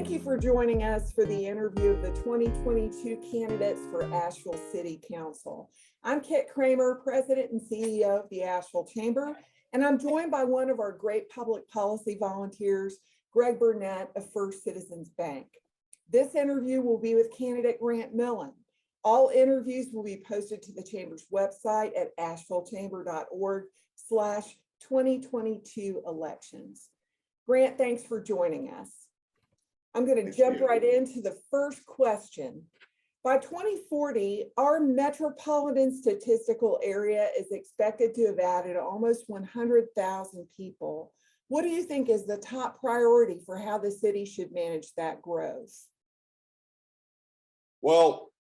Thank you for joining us for the interview of the 2022 candidates for Asheville City Council. I'm Cramer, President and CEO of the Asheville Chamber, and I'm joined by one of our great public policy volunteers, Greg Burnette of First Citizens Bank. This interview will be with candidate Grant Millin. All interviews will be posted to the Chamber's website at ashevillechamber.org/2022 elections. Grant, thanks for joining us. I'm going to jump right into the first question. By 2040, our metropolitan statistical area is expected to have added almost 100,000 people. What do you think is the top priority for how the city should manage that growth? Well,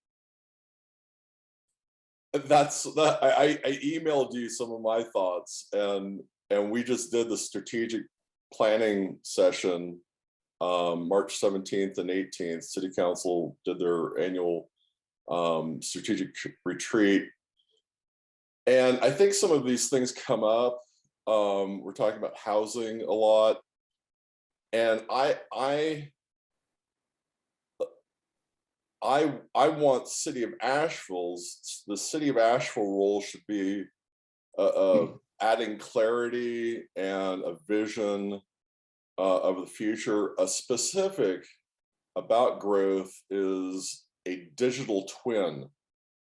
I emailed you some of my thoughts, and we just did the strategic planning session March 17th and 18th. City Council did their annual strategic retreat. And I think some of these things come up. We're talking about housing a lot. And I want the City of Asheville's role should be adding clarity and a vision of the future. A specific about growth is a digital twin,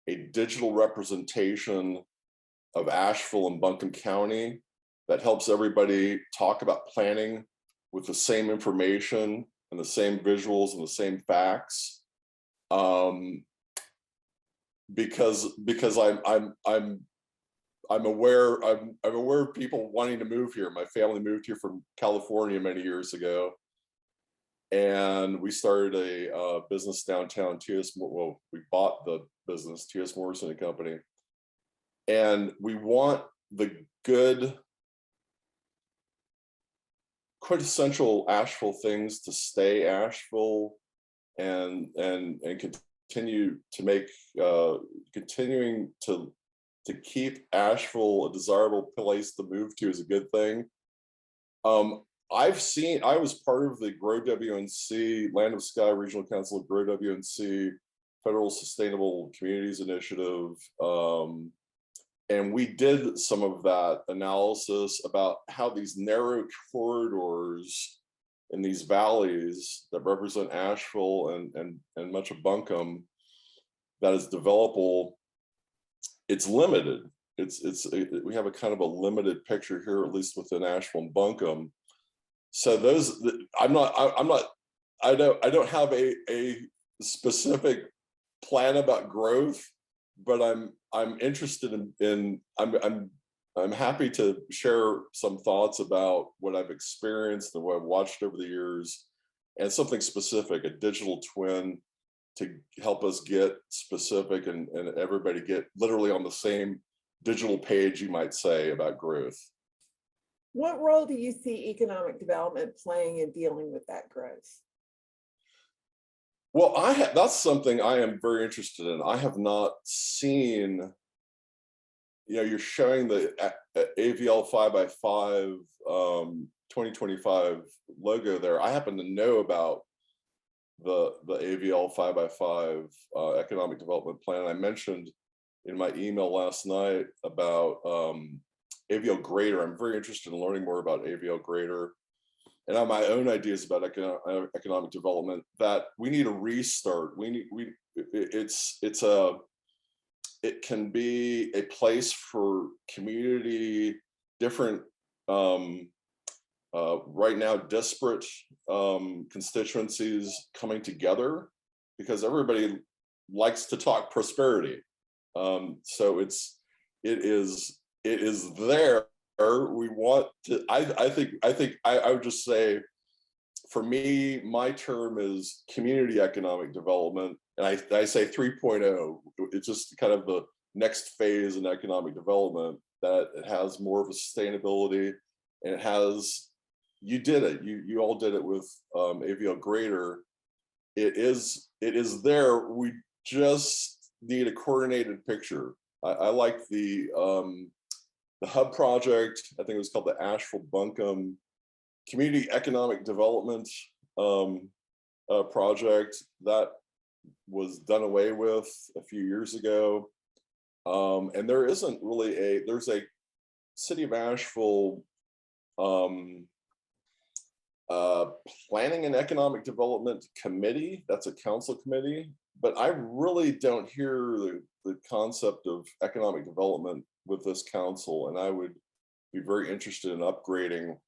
a digital representation of Asheville and Buncombe County that helps everybody talk about planning with the same information and the same visuals and the same facts. Because I'm aware of people wanting to move here. My family moved here from California many years ago, and we started a business downtown. Well, we bought the business, T.S. Morrison and Company, and we want the good, quintessential Asheville things to stay Asheville, and continue to make continuing to keep Asheville a desirable place to move to is a good thing. I was part of the Grow WNC, Land of Sky Regional Council of Grow WNC Federal Sustainable Communities Initiative. And we did some of that analysis about how these narrow corridors in these valleys that represent Asheville and much of Buncombe that is developable, it's limited. We have a kind of a limited picture here, at least within Asheville and Buncombe. So I don't have a specific plan about growth, but I'm interested I'm happy to share some thoughts about what I've experienced and what I've watched over the years, and something specific, a digital twin, to help us get specific and everybody get literally on the same digital page, you might say, about growth. What role do you see economic development playing in dealing with that growth? Well, that's something I am very interested in. I have not seen, you're showing the AVL 5x5 2025 logo there. I happen to know about the AVL 5x5 economic development plan. I mentioned in my email last night about AVL Greater. I'm very interested in learning more about AVL Greater, and I have my own ideas about economic development. That we need a restart. It can be a place for community, different right now disparate constituencies coming together, because everybody likes to talk prosperity. So it is there. We want to. I think I would just say, for me, my term is community economic development, and I say 3.0. It's just kind of the next phase in economic development, that it has more of a sustainability, and it has. You did it. You all did it with AVL Greater. It is there. We just need a coordinated picture. I like the hub project. I think it was called the Asheville Buncombe Community Economic Development project that was done away with a few years ago. And there isn't really there's a City of Asheville Planning and Economic Development Committee. That's a council committee, but I really don't hear the concept of economic development with this council, and I would be very interested in upgrading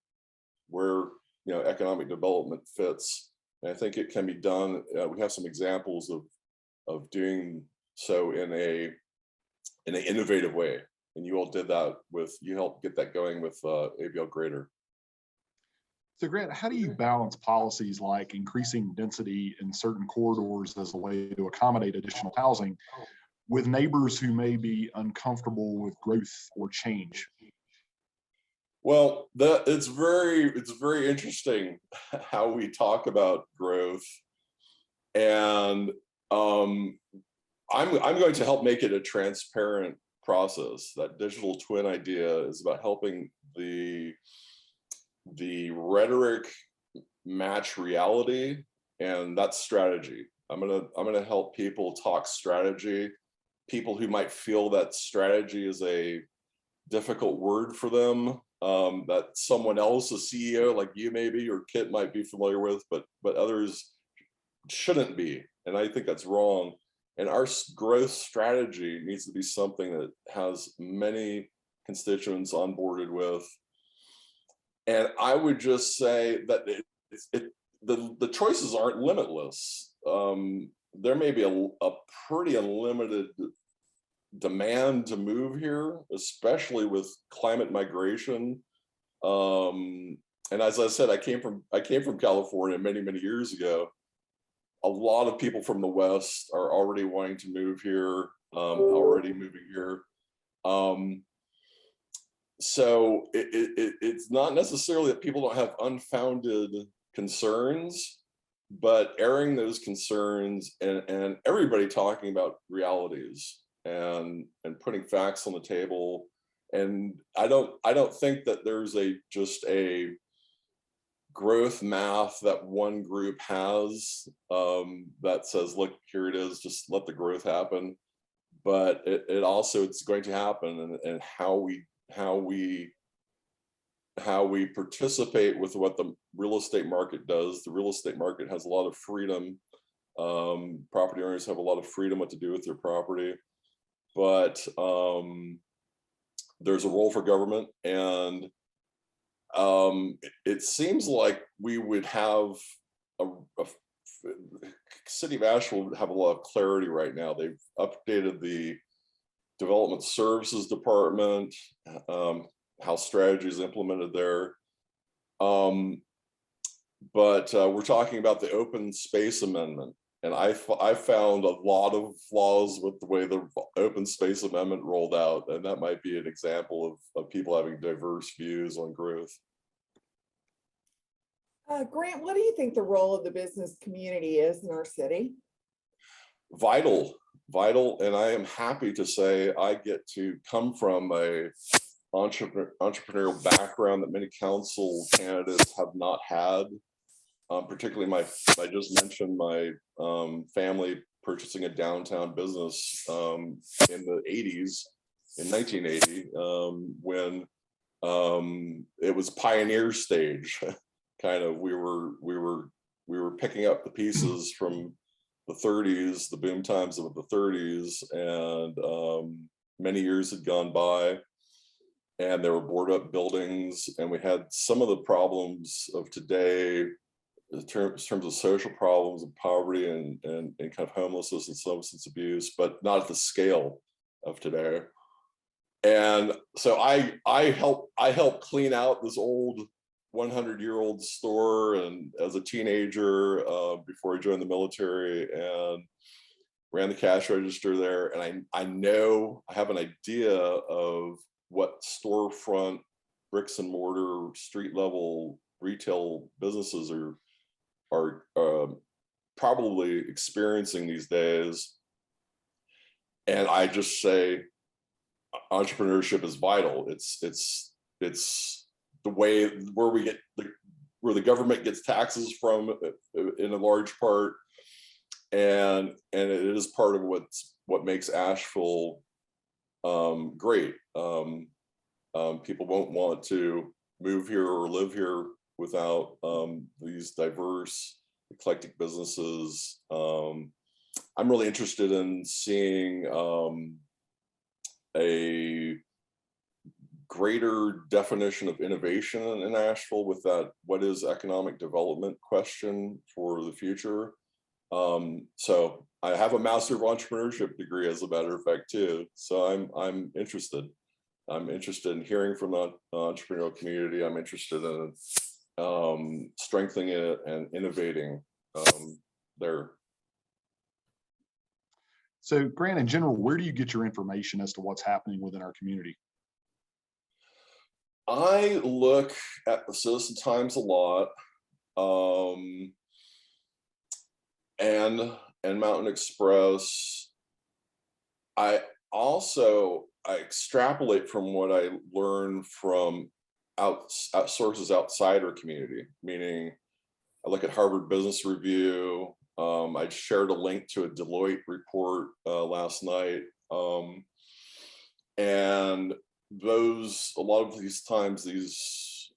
where economic development fits. And I think it can be done. We have some examples of doing so in an innovative way, and you all did that you helped get that going with ABL Greater. So Grant, how do you balance policies like increasing density in certain corridors as a way to accommodate additional housing with neighbors who may be uncomfortable with growth or change? Well, it's very interesting how we talk about growth, and I'm going to help make it a transparent process. That digital twin idea is about helping the rhetoric match reality, and that's strategy. I'm gonna help people talk strategy. People who might feel that strategy is a difficult word for them, that someone else, a CEO like you maybe or Kit might be familiar with, but others shouldn't be. And I think that's wrong. And our growth strategy needs to be something that has many constituents onboarded with. And I would just say that the choices aren't limitless. There may be a pretty unlimited demand to move here, especially with climate migration. And as I said, I came from California many years ago. A lot of people from the West are already wanting to move here, already moving here. So it's not necessarily that people don't have unfounded concerns, but airing those concerns and everybody talking about realities and putting facts on the table. And I don't think that there's just a growth math that one group has that says, look, here it is, just let the growth happen. But it also, it's going to happen, and how we participate with what the real estate market does. The real estate market has a lot of freedom. Property owners have a lot of freedom what to do with their property, but there's a role for government, and it seems like we would have a City of Asheville would have a lot of clarity right now. They've updated the Development Services Department, how strategy is implemented there. But we're talking about the Open Space Amendment, and I found a lot of flaws with the way the Open Space Amendment rolled out, and that might be an example of people having diverse views on growth. Grant, what do you think the role of the business community is in our city? Vital, and I am happy to say I get to come from a entrepreneurial background that many council candidates have not had. Particularly I just mentioned my family purchasing a downtown business in the 80s, in 1980, when it was pioneer stage. Kind of, we were picking up the pieces from the 30s, the boom times of the 30s, and many years had gone by, and there were boarded up buildings, and we had some of the problems of today in terms of social problems and poverty and kind of homelessness and substance abuse, but not at the scale of today. And so I helped clean out this old 100-year-old store, and as a teenager, before I joined the military, and ran the cash register there. And I have an idea of what storefront, bricks and mortar, street level retail businesses are probably experiencing these days. And I just say entrepreneurship is vital. It's the way where we where the government gets taxes from in a large part, and it is part of what makes Asheville great. People won't want to move here or live here without these diverse, eclectic businesses. I'm really interested in seeing a greater definition of innovation in Asheville with that what is economic development question for the future. So I have a Master of Entrepreneurship degree, as a matter of fact, too. So I'm interested. I'm interested in hearing from the entrepreneurial community. I'm interested in strengthening it and innovating there. So Grant, in general, where do you get your information as to what's happening within our community? I look at the Citizen Times a lot, and Mountain Express. I extrapolate from what I learn from sources outside our community, meaning I look at Harvard Business Review. I shared a link to a Deloitte report last night, and a lot of these times, these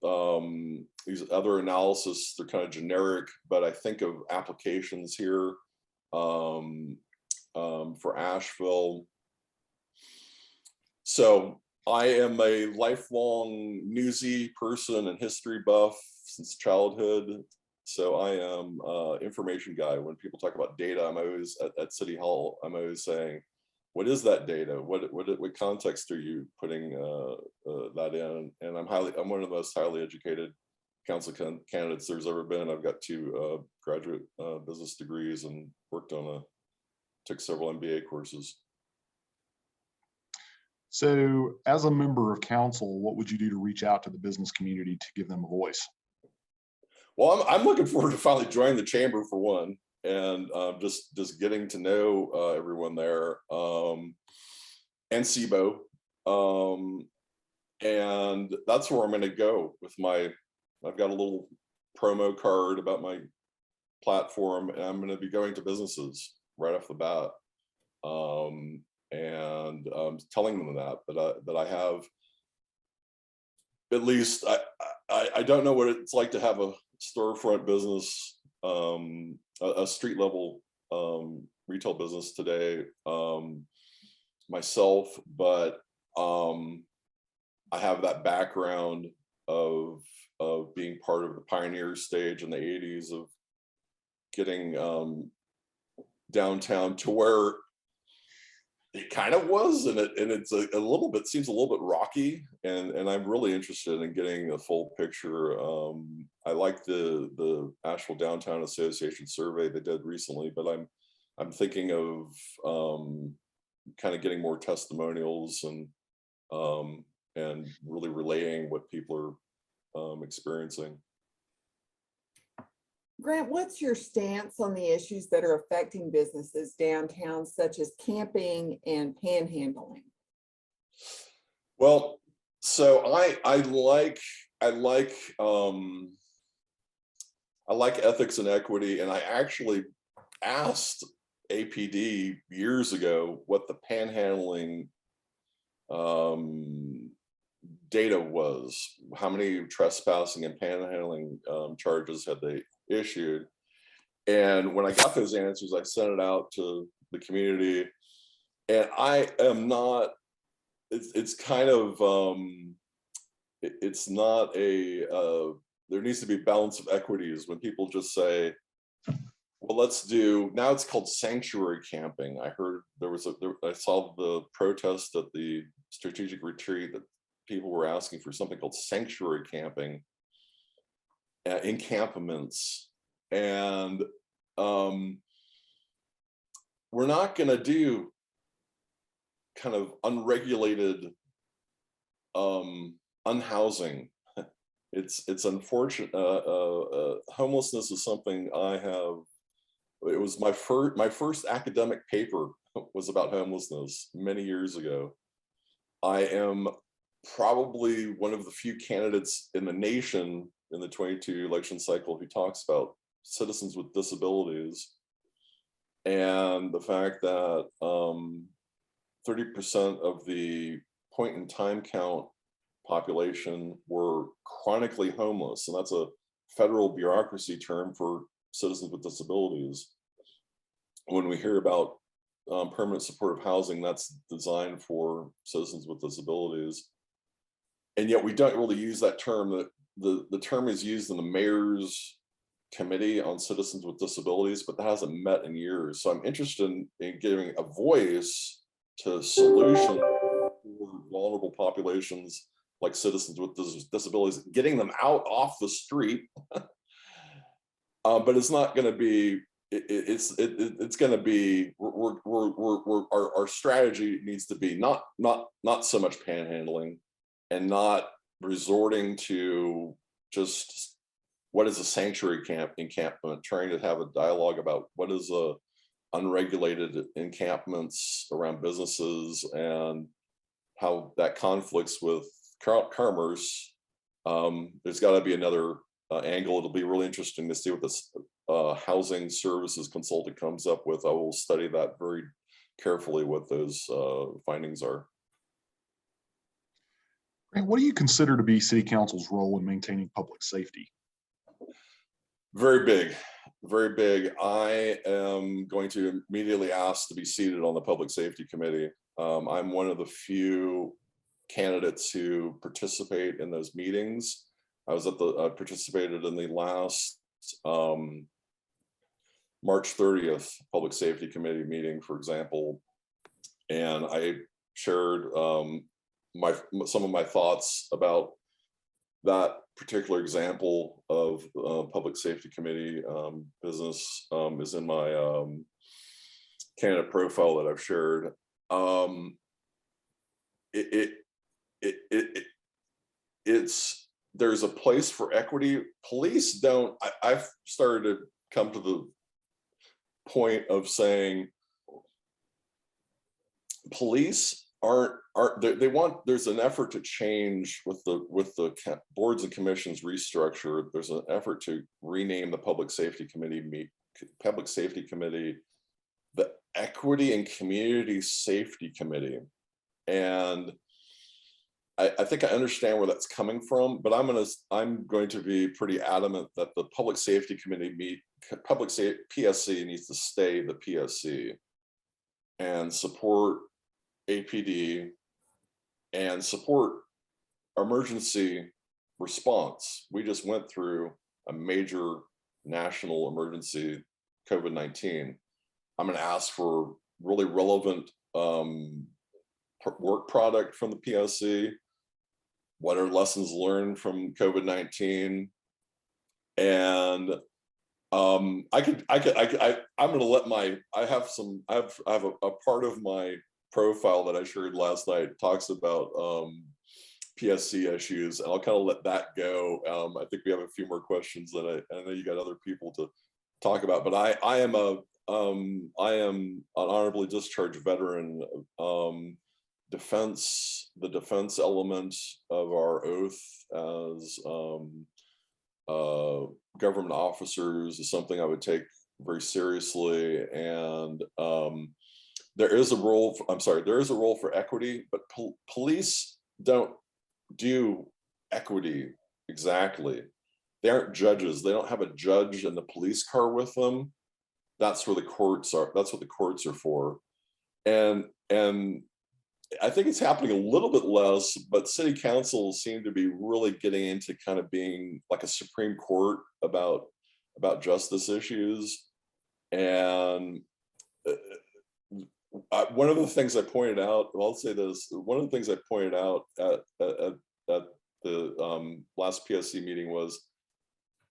other analysis, they're kind of generic, but I think of applications here for Asheville. So I am a lifelong newsy person and history buff since childhood. So I am an information guy. When people talk about data, I'm always at City Hall, I'm always saying, what is that data? What context are you putting that in? And I'm one of the most highly educated council candidates there's ever been. I've got 2 graduate business degrees and took several MBA courses. So as a member of council, what would you do to reach out to the business community to give them a voice? Well, I'm looking forward to finally joining the chamber, for one, and just getting to know everyone there, and SIBO, and that's where I'm going to go with I've got a little promo card about my platform, and I'm going to be going to businesses right off the bat, and telling them that I have, at least I don't know what it's like to have a storefront business, a street level retail business today myself, but I have that background of being part of the pioneer stage in the 80s of getting downtown to where it kind of was, and it's a little bit, seems a little bit rocky, and I'm really interested in getting a full picture. I like the Asheville Downtown Association survey they did recently, but I'm thinking of kind of getting more testimonials and really relaying what people are experiencing. Grant, what's your stance on the issues that are affecting businesses downtown, such as camping and panhandling? Well, so I like ethics and equity, and I actually asked APD years ago what the panhandling data was, how many trespassing and panhandling charges had they issued. And when I got those answers, I sent it out to the community, and I am not, it's kind of, it's not a, there needs to be balance of equities when people just say, well, let's do, now it's called sanctuary camping. I heard I saw the protest at the strategic retreat that people were asking for something called sanctuary camping, encampments. And we're not going to do kind of unregulated unhousing. It's unfortunate. Homelessness is something I have. It was my first academic paper was about homelessness many years ago. I am probably one of the few candidates in the nation, in the 22 election cycle who talks about citizens with disabilities, and the fact that 30% of the point in time count population were chronically homeless, and that's a federal bureaucracy term for citizens with disabilities. When we hear about permanent supportive housing, that's designed for citizens with disabilities, and yet we don't really use that term. That the term is used in the mayor's committee on citizens with disabilities, but that hasn't met in years. So I'm interested in giving a voice to solutions for vulnerable populations like citizens with disabilities, getting them out off the street. But it's not going to be. It's going to be. Our strategy needs to be not so much panhandling, and not resorting to just what is a sanctuary encampment, trying to have a dialogue about what is a unregulated encampments around businesses and how that conflicts with commerce. There's got to be another angle. It'll be really interesting to see what this housing services consultant comes up with. I will study that very carefully, what those findings are. And what do you consider to be City Council's role in maintaining public safety? Very big, very big. I am going to immediately ask to be seated on the Public Safety Committee. I'm one of the few candidates who participate in those meetings. I participated in the last March 30th Public Safety Committee meeting, for example, and I shared some of my thoughts about that particular example of Public Safety Committee business is in my candidate profile that I've shared. There's a place for equity. Police don't. I've started to come to the point of saying police there's an effort to change with the boards and commissions restructure. There's an effort to rename the Public Safety Committee the Equity and Community Safety Committee. And I think I understand where that's coming from, but I'm going to be pretty adamant that the Public Safety Committee PSC needs to stay the PSC and support APD and support emergency response. We just went through a major national emergency, COVID-19. I'm going to ask for really relevant work product from the PSC. What are lessons learned from COVID-19? And I'm going to let I have a part of my profile that I shared last night talks about PSC issues, and I'll kind of let that go. I think we have a few more questions that I know you got other people to talk about, but I am an honorably discharged veteran. The defense element of our oath as government officers is something I would take very seriously, and there is a role for equity, but police don't do equity exactly. They aren't judges. They don't have a judge in the police car with them. That's where the courts are. That's what the courts are for. And I think it's happening a little bit less, but city councils seem to be really getting into kind of being like a Supreme Court about justice issues. And one of the things I pointed out, I'll say this, one of the things I pointed out at the last PSC meeting was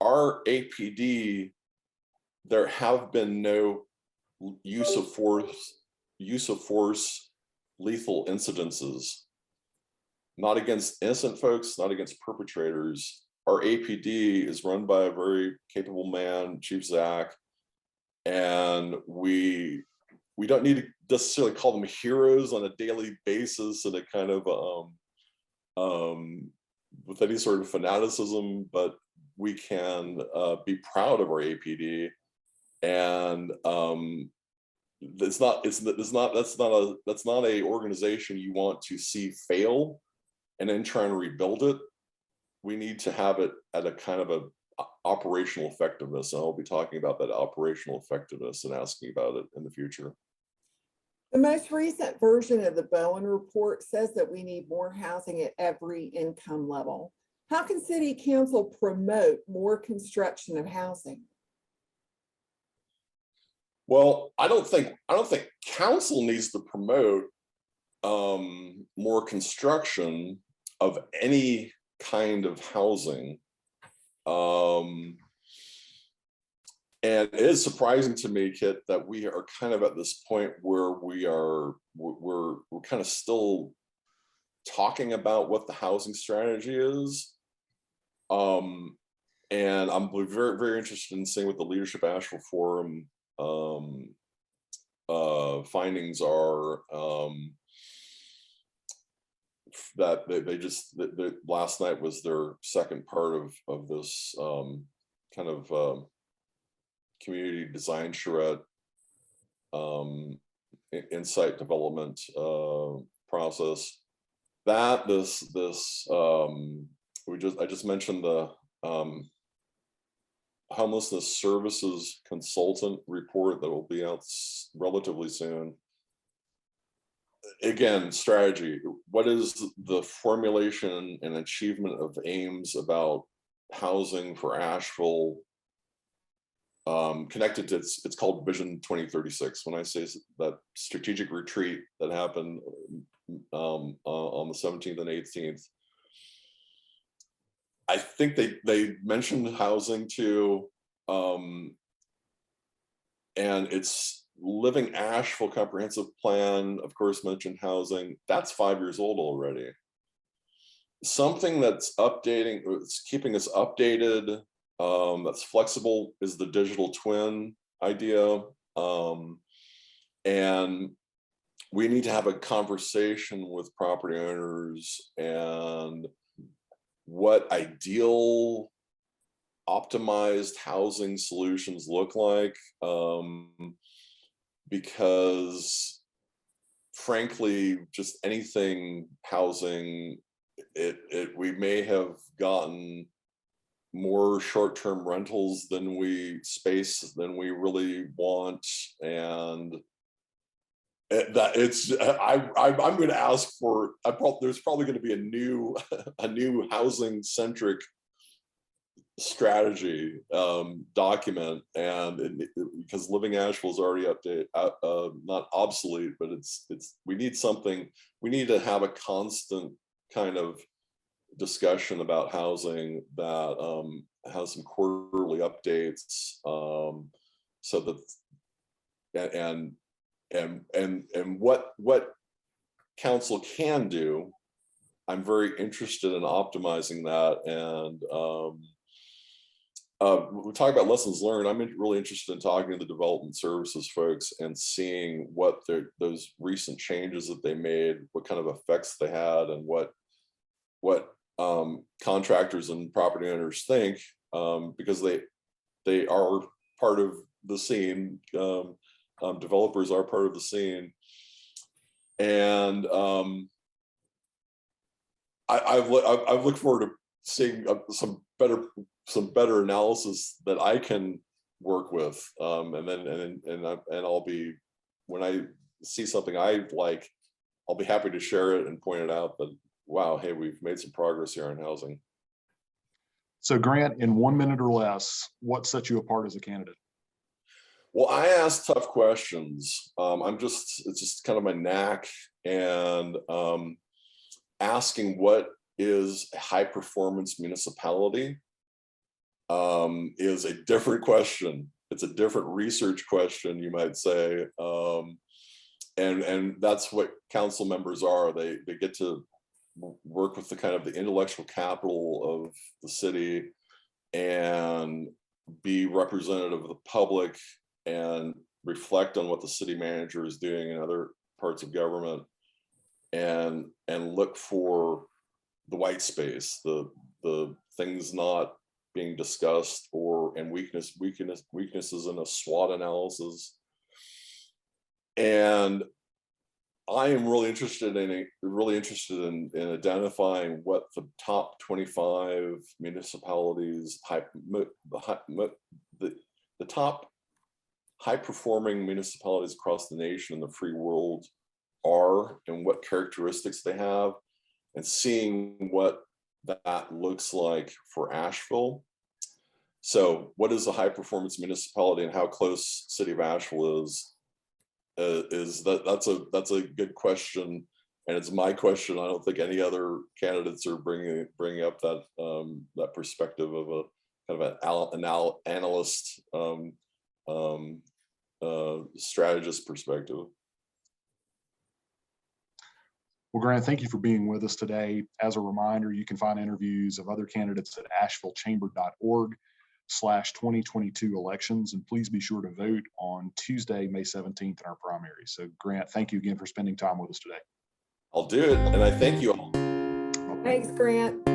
our APD, there have been no use of force lethal incidences, not against innocent folks, not against perpetrators. Our APD is run by a very capable man, Chief Zach, and we don't need to necessarily call them heroes on a daily basis and a kind of with any sort of fanaticism, but we can be proud of our APD. And that's not a organization you want to see fail and then try and rebuild it. We need to have it at a kind of a operational effectiveness. And I'll be talking about that operational effectiveness and asking about it in the future. The most recent version of the Bowen report says that we need more housing at every income level. How can City Council promote more construction of housing? Well, I don't think council needs to promote more construction of any kind of housing. And it is surprising to me, Kit, that we are kind of at this point where we're kind of still talking about what the housing strategy is. And I'm very, very interested in seeing what the Leadership Asheville Forum findings are. That they just last night was their second part of this kind of community design charrette insight development process. That I just mentioned the homelessness services consultant report that will be out relatively soon. Again, strategy. What is the formulation and achievement of aims about housing for Asheville? Connected to it's called Vision 2036. When I say that strategic retreat that happened on the 17th and 18th, I think they mentioned housing too, and it's Living Asheville comprehensive plan, of course, mentioned housing. That's 5 years old already. Something that's updating, it's keeping us updated, that's flexible, is the digital twin idea. And we need to have a conversation with property owners and what ideal optimized housing solutions look like. Because frankly, just anything housing, we may have gotten more short-term rentals than we really want, and that I'm going to ask for. There's probably going to be a new housing-centric strategy document, and because Living Asheville is already updated, not obsolete, but we need something. We need to have a constant kind of discussion about housing that has some quarterly updates, so that and what council can do. I'm very interested in optimizing that, and we talk about lessons learned. I'm really interested in talking to the development services folks and seeing what those recent changes that they made, what kind of effects they had, and what contractors and property owners think, because they are part of the scene. Developers are part of the scene, and I've looked forward to seeing some better analysis that I can work with, and I'll be, when I see something I like, I'll be happy to share it and point it out that, wow, hey, we've made some progress here on housing. So Grant, in 1 minute or less, what sets you apart as a candidate? Well, I ask tough questions. It's just kind of my knack, and asking what is a high performance municipality is a different question. It's a different research question, you might say. And that's what council members are. They get to work with the kind of the intellectual capital of the city and be representative of the public and reflect on what the city manager is doing in other parts of government, and look for the white space, the things not being discussed, and weaknesses in a SWOT analysis. And I am really interested in identifying what the top 25 municipalities, the top high-performing municipalities across the nation and the free world are, and what characteristics they have, and seeing what that looks like for Asheville. So what is a high-performance municipality, and how close City of Asheville is that's a good question, and it's my question. I don't think any other candidates are bringing up that that perspective of a kind of an analyst strategist perspective. Well, Grant, thank you for being with us today. As a reminder, you can find interviews of other candidates at ashevillechamber.org/2022 elections. And please be sure to vote on Tuesday, May 17th in our primary. So Grant, thank you again for spending time with us today. I'll do it. And I thank you all. Thanks, Grant.